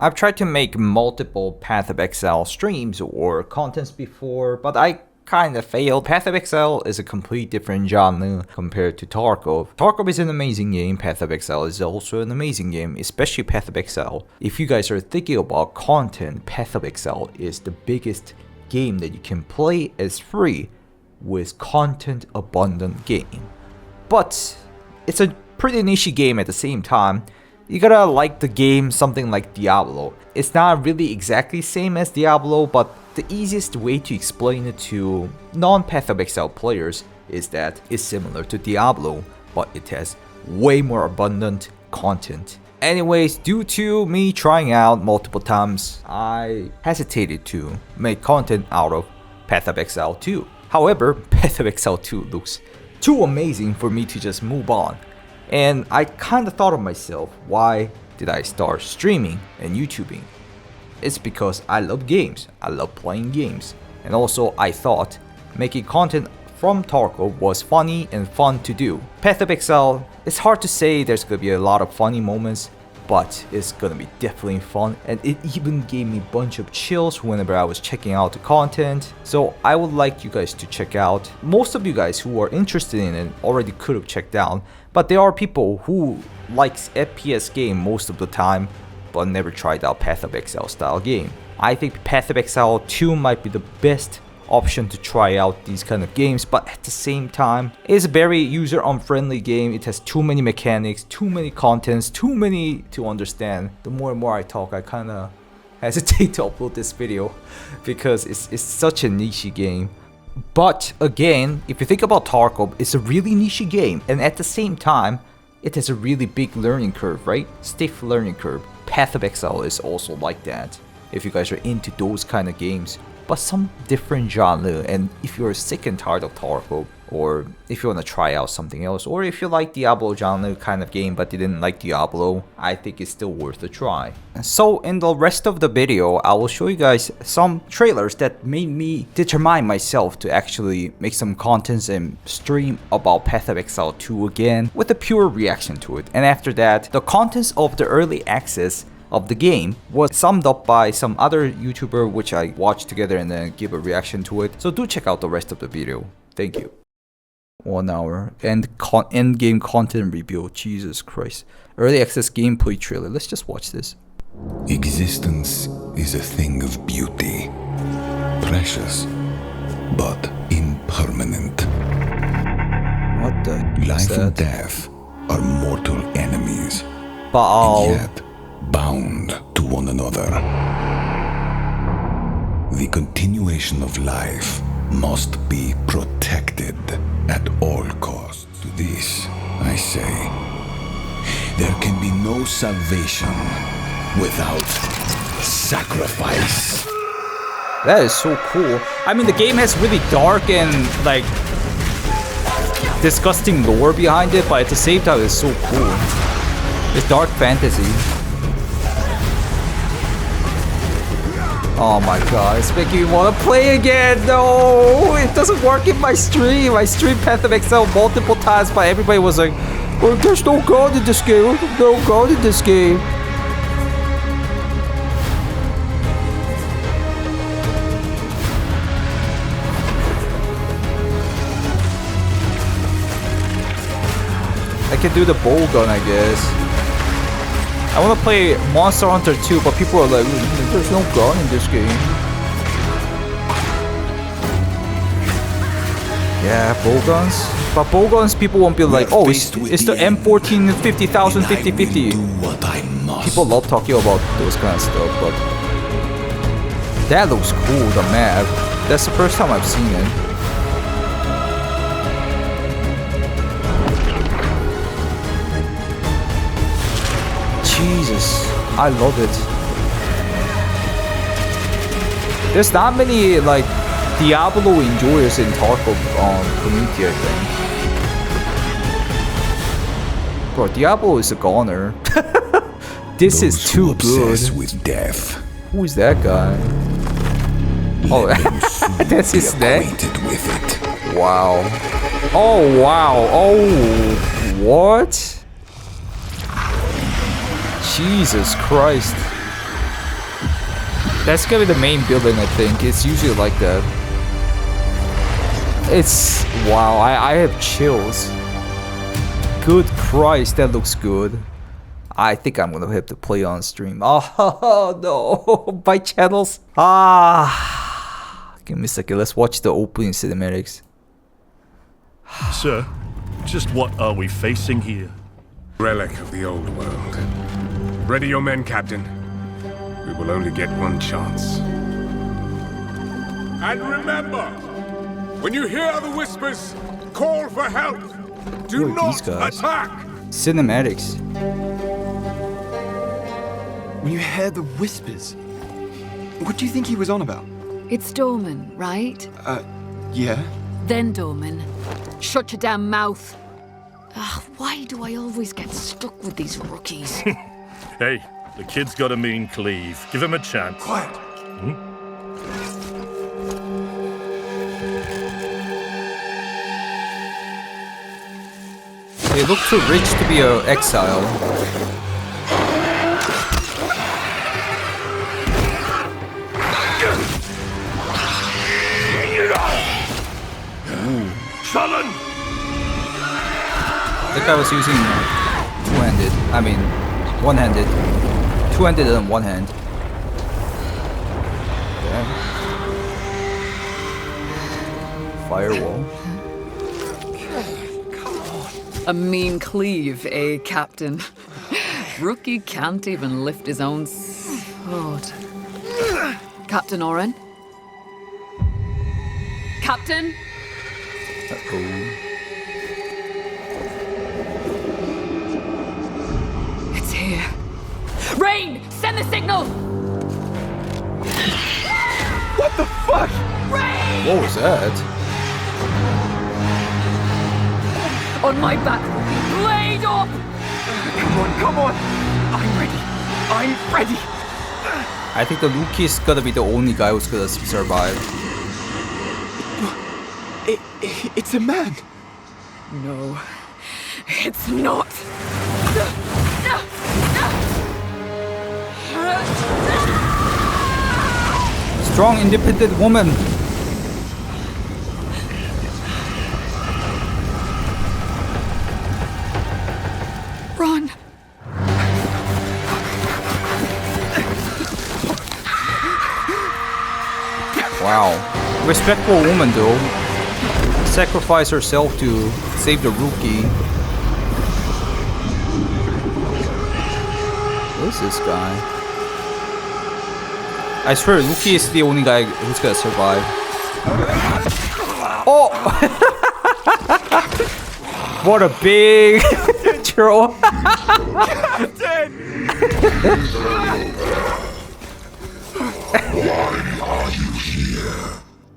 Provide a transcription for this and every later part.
I've tried to make multiple Path of Exile streams or contents before, but I kinda failed. Path of Exile is a complete different genre compared to Tarkov. Tarkov is an amazing game, Path of Exile is also an amazing game, especially Path of Exile. If you guys are thinking about content, Path of Exile is the biggest game that you can play as free with content abundant game. But it's a pretty niche game at the same time. You gotta like the game something like Diablo. It's not really exactly same as Diablo, but the easiest way to explain it to non-Path of Exile players is that it's similar to Diablo, but it has way more abundant content. Anyways, due to me trying out multiple times, I hesitated to make content out of Path of Exile 2. However, Path of Exile 2 looks too amazing for me to just move on. And I kinda thought of myself, why did I start streaming and YouTubing? It's because I love games, I love playing games. And also I thought making content from Tarkov was funny and fun to do. Path of Exile, it's hard to say there's gonna be a lot of funny moments, but it's gonna be definitely fun, and it even gave me a bunch of chills whenever I was checking out the content. So I would like you guys to check out. Most of you guys who are interested in it already could have checked out, but there are people who likes FPS game most of the time but never tried out Path of Exile style game. I think Path of Exile 2 might be the best option to try out these kind of games, but at the same time, it's a very user unfriendly game. It has too many mechanics, too many contents, too many to understand. The more and more I talk, I kinda hesitate to upload this video because it's such a niche game. But again, if you think about Tarkov, it's a really niche game, and at the same time, it has a really big learning curve, right? Stiff learning curve. Path of Exile is also like that, if you guys are into those kind of games, but some different genre. And if you're sick and tired of Tarkov, or if you want to try out something else, or if you like Diablo genre kind of game but didn't like Diablo, I think it's still worth a try. So in the rest of the video, I will show you guys some trailers that made me determine myself to actually make some contents and stream about Path of Exile 2 again with a pure reaction to it. And after that, the contents of the early access of the game was summed up by some other YouTuber which I watched together and then give a reaction to it. So do check out the rest of the video. Thank you. 1 hour and endgame content reveal. Jesus Christ. Early access gameplay trailer. Let's just watch this. Existence is a thing of beauty, precious, but impermanent. What the Life and death are mortal enemies, Baal. and yet bound to one another. The continuation of life must be protected at all costs. To this, I say, there can be no salvation without sacrifice. That is so cool. I mean, the game has really dark and like disgusting lore behind it, but at the same time, it's so cool. It's dark fantasy. Oh my god, it's making me want to play again. No, it doesn't work in my stream. I streamed Path of Exile multiple times, but everybody was like, oh, there's no god in this game. There's no god in this game. I can do the bow gun, I guess. I want to play Monster Hunter 2, but people are like, there's no gun in this game. Yeah, bow guns. But bow guns, people won't be like, oh, it's the M14 50,000 50/50. People love talking about those kind of stuff, but that looks cool, the map. That's the first time I've seen it. Jesus, I love it. There's not many like Diablo enjoyers in Tarkov community, I think. Bro, Diablo is a goner. This is too good. With death. Who is that guy? Oh, that's his neck. With it. Wow. Oh wow. Oh, what? Jesus Christ. That's gonna be the main building, I think. It's usually like that. It's... wow, I have chills. Good Christ, that looks good. I think I'm gonna have to play on stream. Oh no, my channels. Give me a second, let's watch the opening cinematics. Sir, just what are we facing here? Relic of the old world. Ready your men, Captain. We will only get one chance. And remember, when you hear the whispers, call for help. Do Who are these not guys? attack. Cinematics. When you hear the whispers, what do you think he was on about? It's Dorman, right? Yeah? Then Dorman. Shut your damn mouth. Why do I always get stuck with these rookies? Hey, the kid's got a mean cleave. Give him a chance. Quiet. They look too rich to be an exile. Sullen! I think I was using two-handed. I mean, one-handed. Two-handed and one hand. Okay. Firewall. A mean cleave, eh, Captain? Rookie can't even lift his own sword. Captain Oren? Captain? Uh-oh. It's here. Rain! Send the signal! What the fuck? Rain! What was that? On my back, blade up! Come on! I'm ready. I'm ready. I think the Luki is gonna be the only guy who's gonna survive. It's a man. No, it's not. Strong, independent woman. Run! Wow. Respectful woman though. Sacrifice herself to save the rookie. What is this guy? I swear Luki is the only guy who's gonna survive. Oh! What a big troll.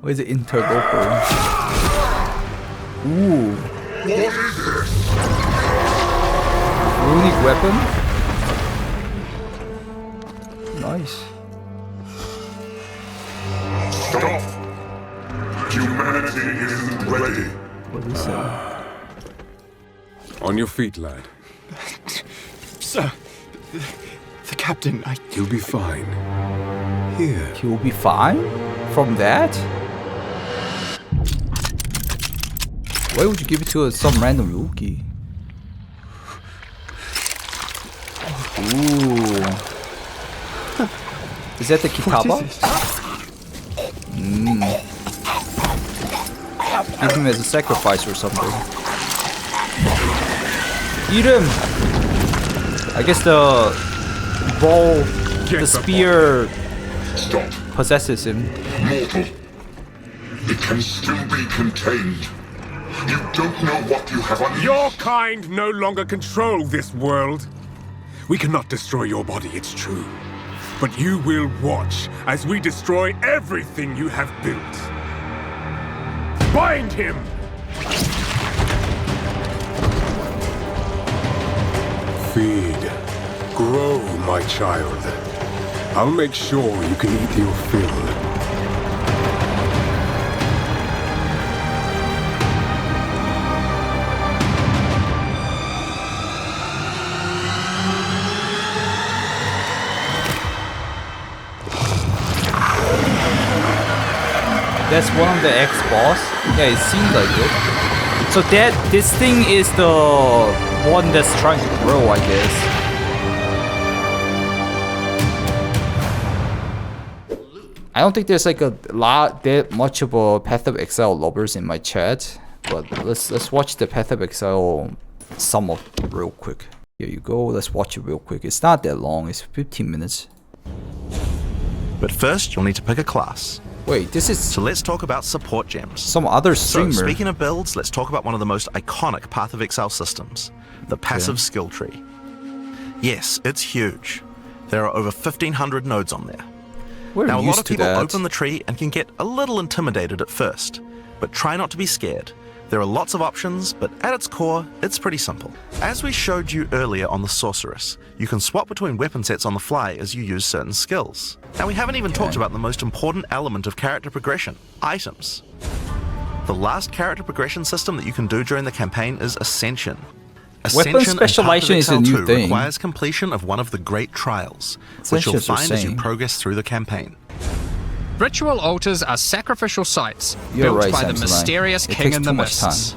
What is it? Interloper. Ooh. Runic weapon? Nice. Stop! Humanity isn't ready. What is that? On your feet, lad. Sir, the captain, You'll be fine. Here. He'll be fine? From that? Why would you give it to some random Loki? Ooh. Is that the Kitaba? Give him as a sacrifice or something. Eat him! I guess the ball, the spear Stop, possesses him. mortal. It can still be contained. You don't know what you have unleashed. Your kind no longer control this world. We cannot destroy your body, it's true. But you will watch as we destroy everything you have built. Bind him! Feed. Grow, my child. I'll make sure you can eat your fill. That's one of the X-boss. Yeah, it seems like it. So this thing is the one that's trying to grow, I guess. I don't think there's like that much of a Path of Exile lovers in my chat, but let's watch the Path of Exile sum up real quick. Here you go. Let's watch it real quick. It's not that long. It's 15 minutes. But first, you'll need to pick a class. Wait, this is So let's talk about support gems. some other streamer. So speaking of builds, let's talk about one of the most iconic Path of Exile systems, the passive skill tree. Yes, it's huge. There are over 1,500 nodes on there. We're Now, a lot used of to people that. open the tree and can get a little intimidated at first, but try not to be scared. There are lots of options, but at its core, it's pretty simple. As we showed you earlier on the Sorceress, you can swap between weapon sets on the fly as you use certain skills. Now, we haven't even talked about the most important element of character progression, items. The last character progression system that you can do during the campaign is Ascension. Weapon Ascension in Path of specialization is a Exile new 2 thing. requires completion of one of the Great Trials, which you'll Ascensions are find as you same. progress through the campaign. Ritual altars are sacrificial sites You're built right, by the Samsonite. mysterious It king takes in the too much mists.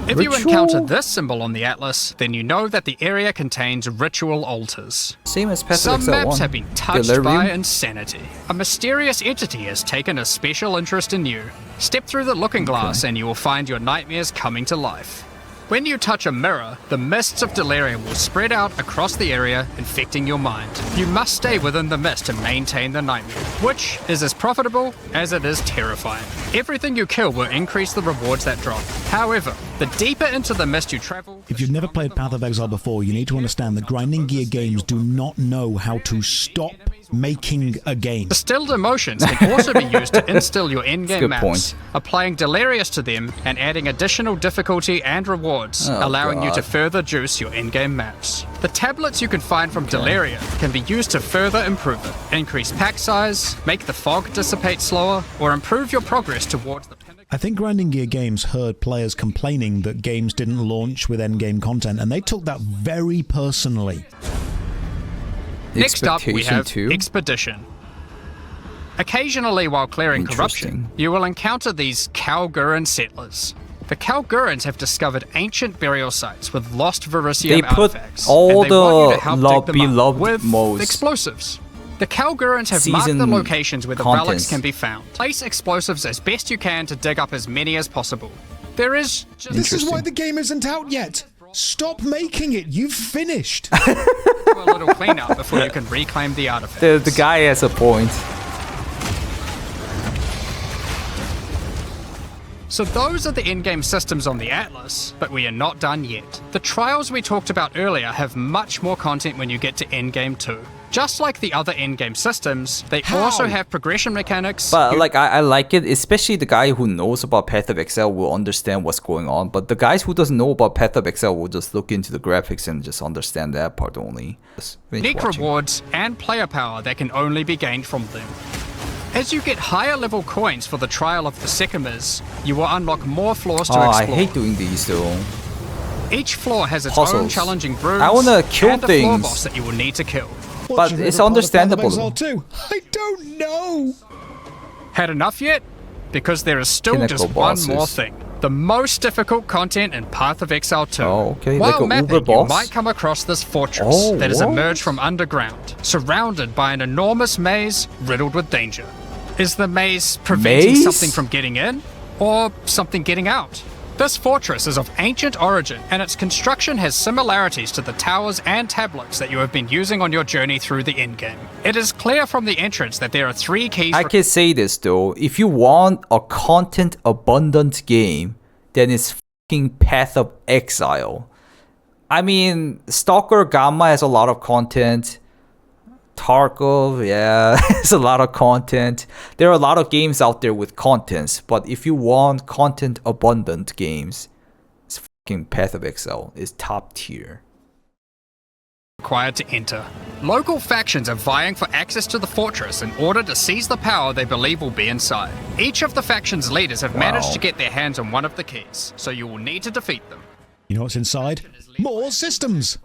If you Ritual? encounter this symbol on the atlas, then you know that the area contains ritual altars. Same as Path of Some Exile maps 1. have been touched Delirium? by insanity. A mysterious entity has taken a special interest in you. Step through the looking glass and you will find your nightmares coming to life. When you touch a mirror, the mists of delirium will spread out across the area, infecting your mind. You must stay within the mist to maintain the nightmare, which is as profitable as it is terrifying. Everything you kill will increase the rewards that drop. However, the deeper into the mist you travel... If you've never played Path of Exile before, you need to understand that grinding gear games do not know how to stop making a game. Distilled emotions can also be used to instill your endgame good maps, point. applying Delirious to them and adding additional difficulty and rewards, Oh, allowing you to God. further juice your endgame maps. The tablets you can find from Deliria can be used to further improve it, increase pack size, make the fog dissipate slower, or improve your progress towards the pinnacle. I think grinding gear games heard players complaining that games didn't launch with endgame content, and they took that very personally. Next up, we have Expectation 2? Expedition. Occasionally, while clearing corruption, Interesting. you will encounter these Kalguran settlers. The Kalgurans have discovered ancient burial sites with lost Verisium They put artifacts, all and they want you to the help dig them up beloved with most explosives. The Kalgurans have marked the season locations where the relics contents. can be found. Place explosives as best you can to dig up as many as possible. There is just This is why the game isn't out yet. Stop making it. You've finished. a little cleanup before you can reclaim the artifacts. The guy has a point. So those are the in-game systems on the Atlas, but we are not done yet. The trials we talked about earlier have much more content when you get to endgame 2. Just like the other in-game systems, they also have progression mechanics. But like I like it, especially the guy who knows about Path of Exile will understand what's going on. But the guys who doesn't know about Path of Exile will just look into the graphics and just understand that part only. Just finish unique watching. rewards and player power that can only be gained from them. As you get higher level coins for the Trial of the Sycamores, you will unlock more floors to Oh, I explore. hate doing these though. Each floor has its own Puzzles. challenging rooms I wanna kill and a floor things. boss that you will need to kill. But it's understandable. I don't know. Had enough yet? Because there is still Pinnacle just one bosses. more thing. The most difficult content in Path of Exile 2. Oh, okay, While like a mapping, Uber you boss? might come across this fortress Oh, that has what? emerged from underground, surrounded by an enormous maze riddled with danger. Is the maze preventing Maze? something from getting in, or something getting out? This fortress is of ancient origin, and its construction has similarities to the towers and tablets that you have been using on your journey through the endgame. It is clear from the entrance that there are 3 keys. I can say this though, if you want a content abundant game, then it's fucking Path of Exile. I mean, Stalker Gamma has a lot of content. Tarkov, yeah, it's a lot of content. There are a lot of games out there with contents, but if you want content abundant games, it's fucking Path of Exile. It's top tier. Required to enter. Local factions are vying for access to the fortress in order to seize the power they believe will be inside. Each of the faction's leaders have managed to get their hands on one of the keys, so you will need to defeat them. You know what's inside? More systems.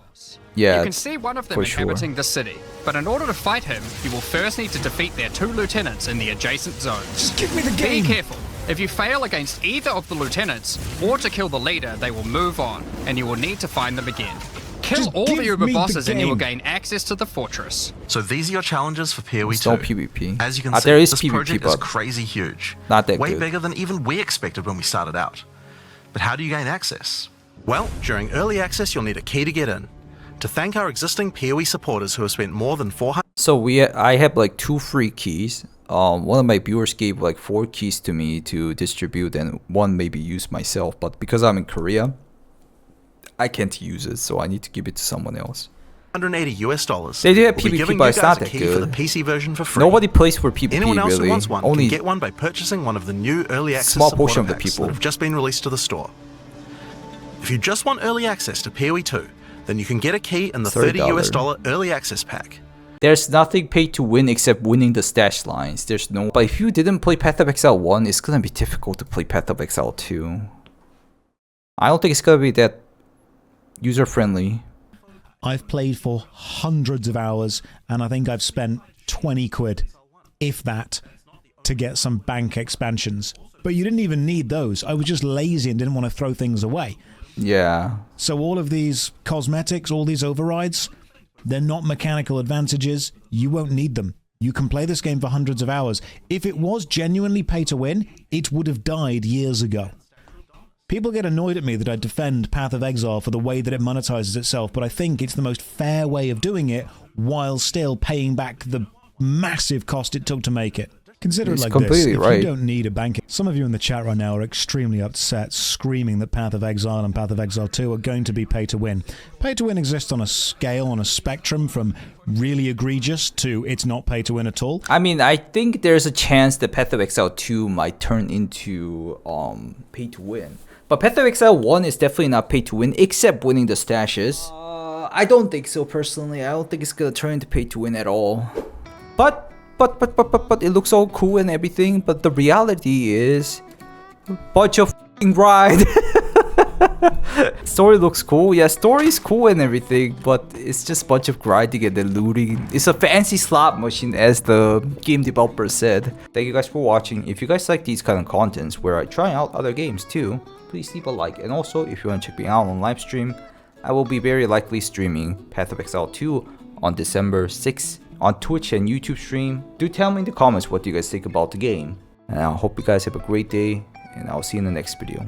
Yeah, You can see one of them for sure. inhabiting the city, but in order to fight him, you will first need to defeat their 2 lieutenants in the adjacent zones. Just give me the Be game. careful. If you fail against either of the lieutenants, or to kill the leader, they will move on, and you will need to find them again. Kill Just all the give Uber me the bosses and you will game. gain access to the fortress. So these are your challenges for PoE 2. It's no PvP. As you can see, there is this PvP, project is but crazy huge. not that Way good. bigger than even we expected when we started out. But how do you gain access? Well, during early access, you'll need a key to get in. To thank our existing PoE supporters who have spent more than 400... So I have like 2 free keys. One of my viewers gave like 4 keys to me to distribute, and one maybe use myself. But because I'm in Korea, I can't use it, so I need to give it to someone else. $180. They do have We'll be PvP, giving but you it's guys not a that key good. for the PC version for free. Nobody plays for PvP Anyone else really. who wants one Only can get one by purchasing one of the new early access small supporter portion of the packs people. that have just been released to the store. If you just want early access to PoE 2, then you can get a key in the $30 early access pack. There's nothing paid to win except winning the stash lines. There's no. But if you didn't play Path of Exile 1, it's gonna be difficult to play Path of Exile 2. I don't think it's gonna be that user friendly. I've played for hundreds of hours, and I think I've spent 20 quid, if that, to get some bank expansions. But you didn't even need those. I was just lazy and didn't want to throw things away. Yeah. So all of these cosmetics, all these overrides, they're not mechanical advantages. You won't need them. You can play this game for hundreds of hours. If it was genuinely pay to win, it would have died years ago. People get annoyed at me that I defend Path of Exile for the way that it monetizes itself, but I think it's the most fair way of doing it while still paying back the massive cost it took to make it. Consider it like this, if you don't need a bank... Some of you in the chat right now are extremely upset, screaming that Path of Exile and Path of Exile 2 are going to be pay to win. Pay to win exists on a scale, on a spectrum from really egregious to it's not pay to win at all. I mean, I think there's a chance that Path of Exile 2 might turn into pay to win. But Path of Exile 1 is definitely not pay to win, except winning the stashes. I don't think so, personally. I don't think it's gonna turn into pay to win at all. But it looks all cool and everything, but the reality is bunch of f***ing grind. Story looks cool. Yeah, story's cool and everything, but it's just a bunch of grinding and then looting. It's a fancy slot machine, as the game developer said. Thank you guys for watching. If you guys like these kind of contents where I try out other games too, please leave a like. And also, if you want to check me out on live stream, I will be very likely streaming Path of Exile 2 on December 6th on Twitch and YouTube stream. Do tell me in the comments what you guys think about the game. And I hope you guys have a great day, and I'll see you in the next video.